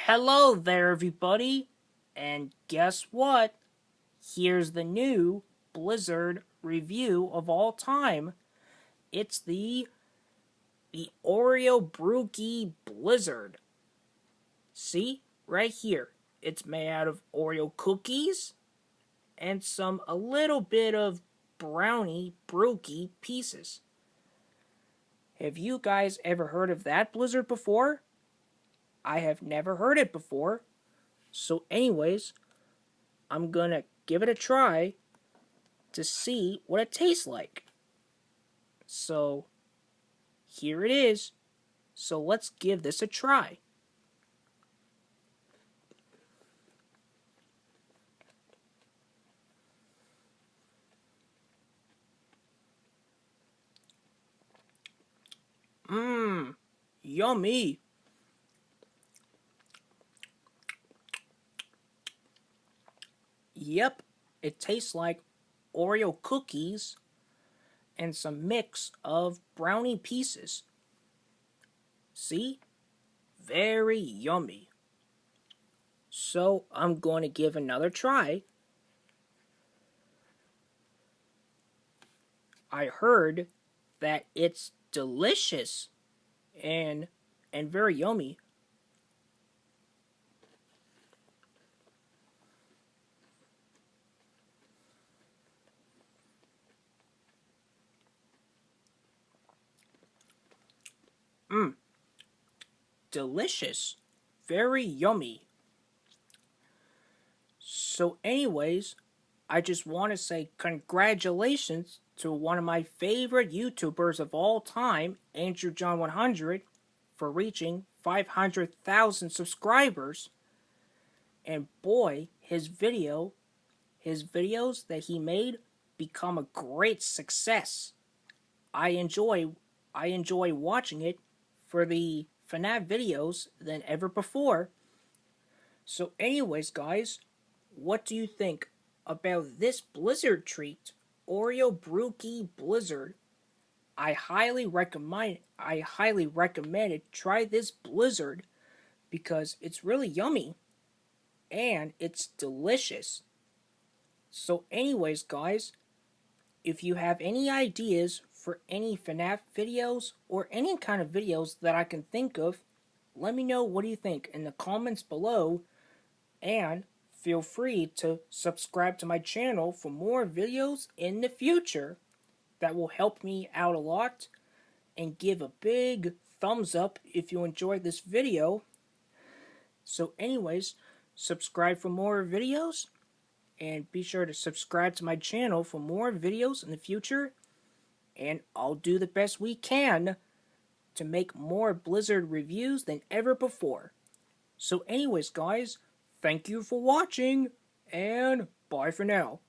Hello there, everybody, and guess what? Here's the new Blizzard review of all time. It's the Oreo Brookie Blizzard. See, right here. It's made out of Oreo cookies and a little bit of brownie brookie pieces. Have you guys ever heard of that Blizzard before? I have never heard it before. So anyways, I'm gonna give it a try to see what it tastes like. So here it is. So let's give this a try. Yummy. Yep, it tastes like Oreo cookies and some mix of brownie pieces. See? Very yummy. So I'm going to give another try. I heard that it's delicious and very yummy. Delicious. Very yummy. So anyways, I just want to say congratulations to one of my favorite YouTubers of all time, Andrew John 100, for reaching 500,000 subscribers. And boy, his videos that he made become a great success. I enjoy watching it for the FNAF videos than ever before. So anyways, guys, what do you think about this Blizzard treat, Oreo Brookie Blizzard? I highly recommend it. Try this Blizzard because it's really yummy and it's delicious. So anyways, guys, if you have any ideas for any FNAF videos or any kind of videos that I can think of, let me know what you think in the comments below, and feel free to subscribe to my channel for more videos in the future. That will help me out a lot, and give a big thumbs up if you enjoyed this video. So anyways, subscribe for more videos, and be sure to subscribe to my channel for more videos in the future, and I'll do the best we can to make more Blizzard reviews than ever before. So anyways, guys, thank you for watching, and bye for now.